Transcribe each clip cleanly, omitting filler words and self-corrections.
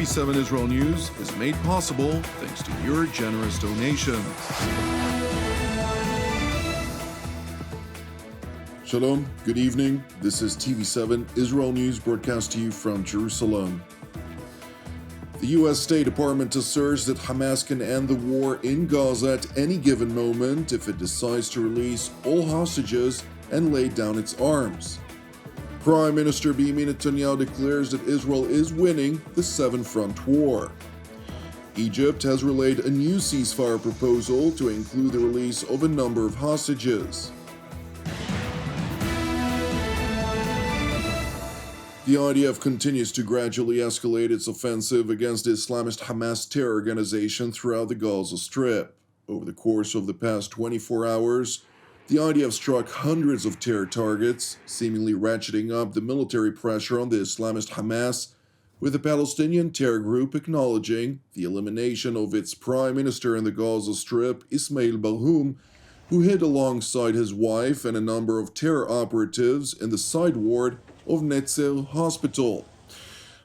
TV7 Israel News is made possible thanks to your generous donations. Shalom, good evening. This is TV7 Israel News broadcast to you from Jerusalem. The U.S. State Department asserts that Hamas can end the war in Gaza at any given moment if it decides to release all hostages and lay down its arms. Prime Minister Benjamin Netanyahu declares that Israel is winning the seven-front war. Egypt has relayed a new ceasefire proposal to include the release of a number of hostages. The IDF continues to gradually escalate its offensive against the Islamist Hamas terror organization throughout the Gaza Strip. Over the course of the past 24 hours, the IDF struck hundreds of terror targets, seemingly ratcheting up the military pressure on the Islamist Hamas, with the Palestinian terror group acknowledging the elimination of its prime minister in the Gaza Strip, Ismail Balhoum, who hid alongside his wife and a number of terror operatives in the side ward of Netzel Hospital.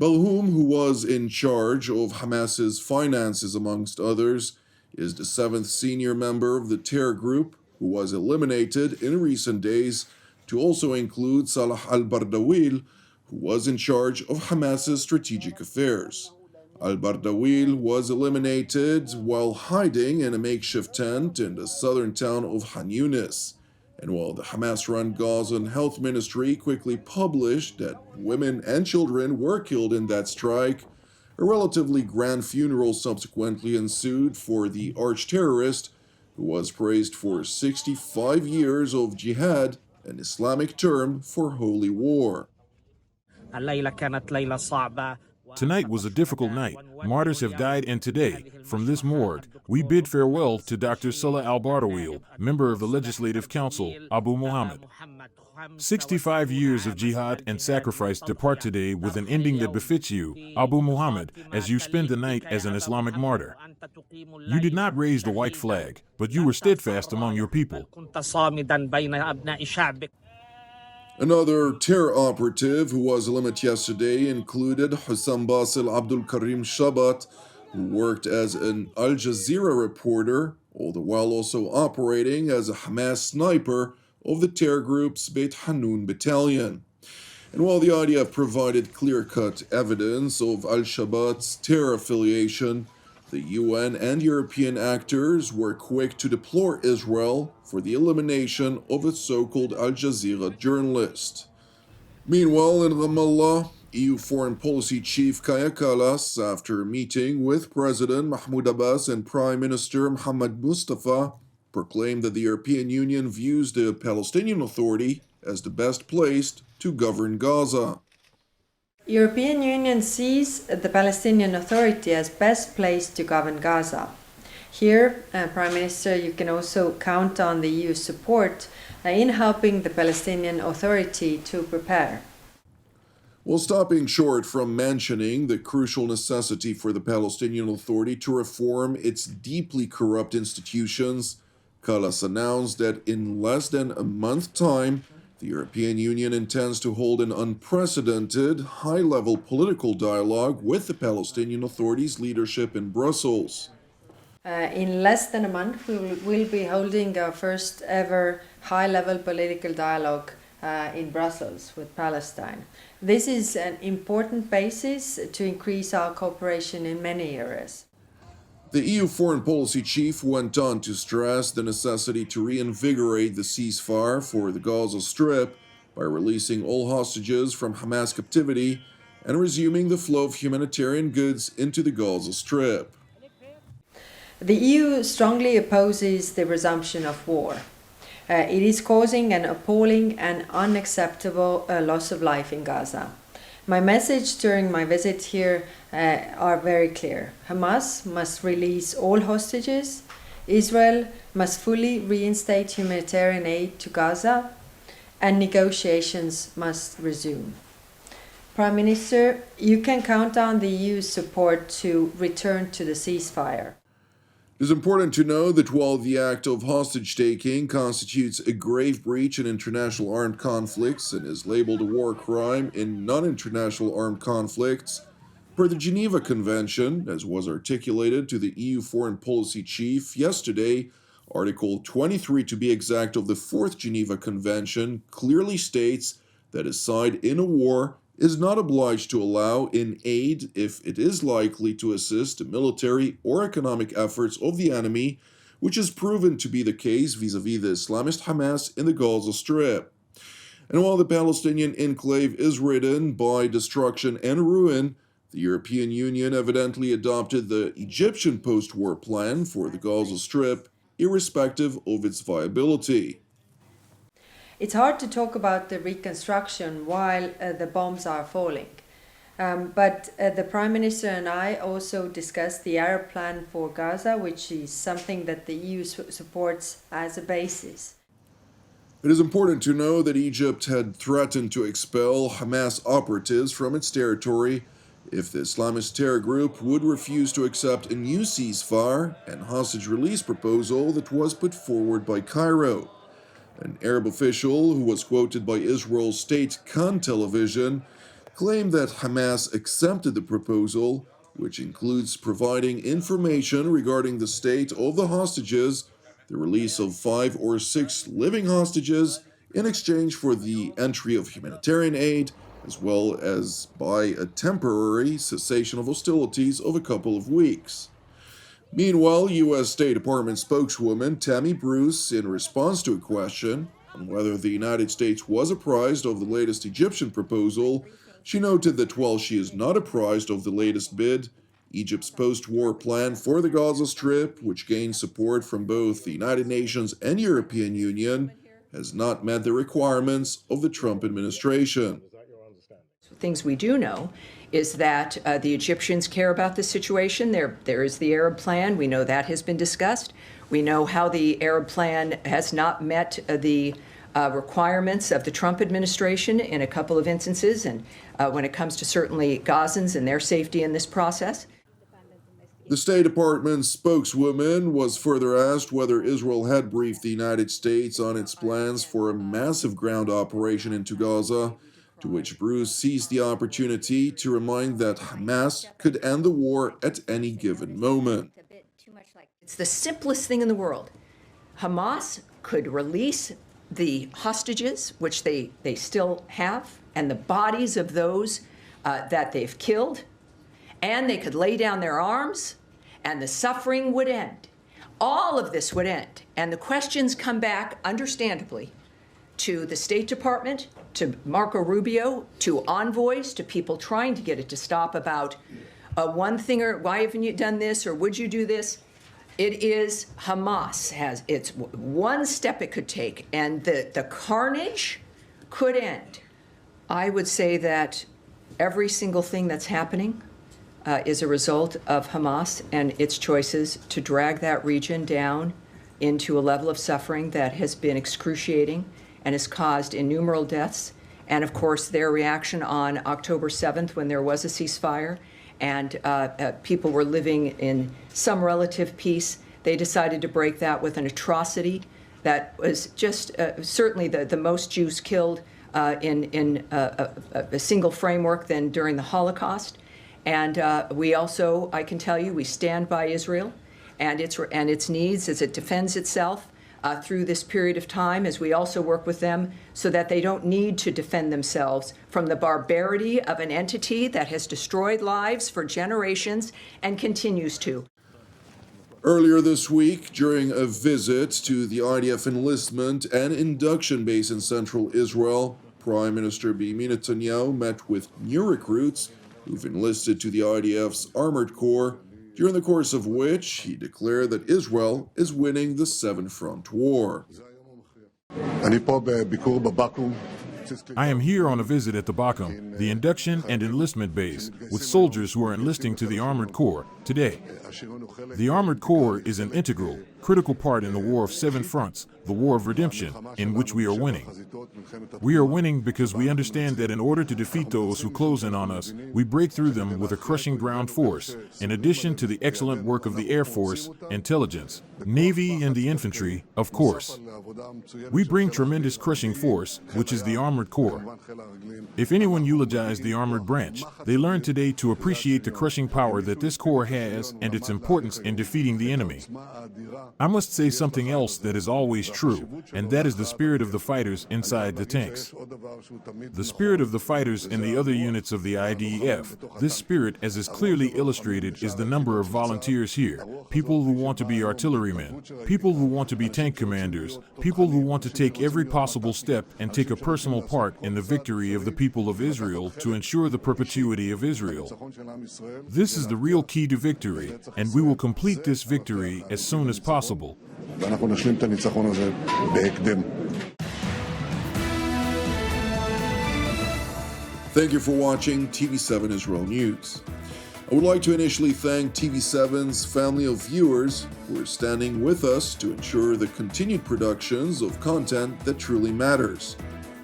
Balhoum, who was in charge of Hamas's finances amongst others, is the seventh senior member of the terror group, who was eliminated in recent days, to also include Salah al-Bardawil, who was in charge of Hamas's strategic affairs. Al-Bardawil was eliminated while hiding in a makeshift tent in the southern town of Khan Yunis. And while the Hamas-run Gazan Health Ministry quickly published that women and children were killed in that strike, a relatively grand funeral subsequently ensued for the arch-terrorist, who was praised for 65 years of jihad, an Islamic term for holy war. Tonight was a difficult night. Martyrs have died, and today, from this morgue, we bid farewell to Dr. Salah al-Bardawil, member of the Legislative Council, Abu Muhammad. 65 years of jihad and sacrifice depart today with an ending that befits you, Abu Muhammad, as you spend the night as an Islamic martyr. You did not raise the white flag, but you were steadfast among your people. Another terror operative who was eliminated yesterday included Hussam Basil Abdul Karim Shabat, who worked as an Al Jazeera reporter, all the while also operating as a Hamas sniper of the terror group's Beit Hanun battalion. And while the IDF provided clear-cut evidence of Al-Shabaab's terror affiliation, the UN and European actors were quick to deplore Israel for the elimination of its so-called Al Jazeera journalist. Meanwhile, in Ramallah, EU Foreign Policy Chief Kaya Kallas, after a meeting with President Mahmoud Abbas and Prime Minister Mohammed Mustafa, proclaimed that the European Union views the Palestinian Authority as the best placed to govern Gaza. European Union sees the Palestinian Authority as best placed to govern Gaza. Here, Prime Minister, you can also count on the EU support in helping the Palestinian Authority to prepare. While stopping short from mentioning the crucial necessity for the Palestinian Authority to reform its deeply corrupt institutions, Kallas announced that in less than a month's time, the European Union intends to hold an unprecedented, high-level political dialogue with the Palestinian Authority's leadership in Brussels. In less than a month, we will be holding our first ever high-level political dialogue in Brussels with Palestine. This is an important basis to increase our cooperation in many areas. The EU Foreign Policy Chief went on to stress the necessity to reinvigorate the ceasefire for the Gaza Strip by releasing all hostages from Hamas captivity and resuming the flow of humanitarian goods into the Gaza Strip. The EU strongly opposes the resumption of war. It is causing an appalling and unacceptable loss of life in Gaza. My message during my visit here are very clear. Hamas must release all hostages. Israel must fully reinstate humanitarian aid to Gaza, and negotiations must resume. Prime Minister, you can count on the EU's support to return to the ceasefire. It is important to know that while the act of hostage-taking constitutes a grave breach in international armed conflicts and is labeled a war crime in non-international armed conflicts, Per the Geneva Convention, as was articulated to the EU Foreign Policy Chief yesterday, Article 23 to be exact of the Fourth Geneva Convention clearly states that a side in a war is not obliged to allow in aid if it is likely to assist the military or economic efforts of the enemy, which is proven to be the case vis-à-vis the Islamist Hamas in the Gaza Strip. And while the Palestinian enclave is ridden by destruction and ruin, the European Union evidently adopted the Egyptian post-war plan for the Gaza Strip, irrespective of its viability. It's hard to talk about the reconstruction while the bombs are falling. But the Prime Minister and I also discussed the Arab plan for Gaza, which is something that the EU supports as a basis. It is important to know that Egypt had threatened to expel Hamas operatives from its territory if the Islamist terror group would refuse to accept a new ceasefire and hostage release proposal that was put forward by Cairo. An Arab official who was quoted by Israel's state Khan television claimed that Hamas accepted the proposal, which includes providing information regarding the state of the hostages, the release of 5 or 6 living hostages in exchange for the entry of humanitarian aid, as well as by a temporary cessation of hostilities of a couple of weeks. Meanwhile, U.S. State Department spokeswoman Tammy Bruce, in response to a question on whether the United States was apprised of the latest Egyptian proposal, she noted that while she is not apprised of the latest bid, Egypt's post-war plan for the Gaza Strip, which gained support from both the United Nations and European Union, has not met the requirements of the Trump administration. Things we do know is that the Egyptians care about the situation. There is the Arab plan. We know that has been discussed. We know how the Arab plan has not met the requirements of the Trump administration in a couple of instances, and when it comes to certainly Gazans and their safety in this process. The State Department's spokeswoman was further asked whether Israel had briefed the United States on its plans for a massive ground operation into Gaza, to which Bruce seized the opportunity to remind that Hamas could end the war at any given moment. It's the simplest thing in the world. Hamas could release the hostages, which they still have, and the bodies of those that they've killed, and they could lay down their arms, and the suffering would end. All of this would end. And the questions come back, understandably, to the State Department, to Marco Rubio, to envoys, to people trying to get it to stop about one thing, or why haven't you done this, or would you do this? It is Hamas it's one step it could take, and the carnage could end. I would say that every single thing that's happening is a result of Hamas and its choices to drag that region down into a level of suffering that has been excruciating and has caused innumerable deaths. And of course, their reaction on October 7th, when there was a ceasefire and people were living in some relative peace, they decided to break that with an atrocity that was just certainly the most Jews killed in a single framework than during the Holocaust. And we also, I can tell you, we stand by Israel and its needs as it defends itself through this period of time, as we also work with them so that they don't need to defend themselves from the barbarity of an entity that has destroyed lives for generations and continues to. Earlier this week, during a visit to the IDF enlistment and induction base in central Israel, Prime Minister Benjamin Netanyahu met with new recruits who've enlisted to the IDF's Armored Corps, during the course of which he declared that Israel is winning the seven-front war. I am here on a visit at the Bakum, the induction and enlistment base, with soldiers who are enlisting to the Armored Corps. today. The Armored Corps is an integral, critical part in the War of Seven Fronts, the War of Redemption, in which we are winning. We are winning because we understand that in order to defeat those who close in on us, we break through them with a crushing ground force, in addition to the excellent work of the Air Force, intelligence, Navy, and the infantry, of course. We bring tremendous crushing force, which is the Armored Corps. If anyone eulogized the Armored Branch, they learned today to appreciate the crushing power that this Corps has and its importance in defeating the enemy. I must say something else that is always true, and that is the spirit of the fighters inside the tanks. The spirit of the fighters in the other units of the IDF. This spirit, as is clearly illustrated, is the number of volunteers here. People who want to be artillerymen, people who want to be tank commanders, people who want to take every possible step and take a personal part in the victory of the people of Israel to ensure the perpetuity of Israel. This is the real key to victory, and we will complete this victory as soon as possible. Thank you for watching TV7 Israel News. I would like to initially thank TV7's family of viewers who are standing with us to ensure the continued productions of content that truly matters.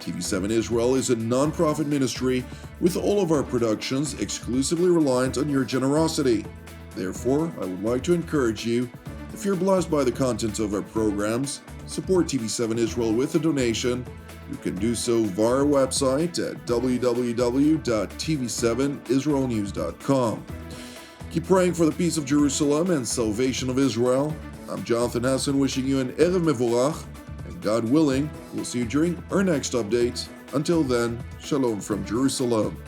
TV7 Israel is a non-profit ministry with all of our productions exclusively reliant on your generosity. Therefore, I would like to encourage you, if you're blessed by the content of our programs, support TV7 Israel with a donation. You can do so via our website at www.tv7israelnews.com. Keep praying for the peace of Jerusalem and salvation of Israel. I'm Jonathan Hassan wishing you an Erev Mevorach, and God willing, we'll see you during our next update. Until then, Shalom from Jerusalem.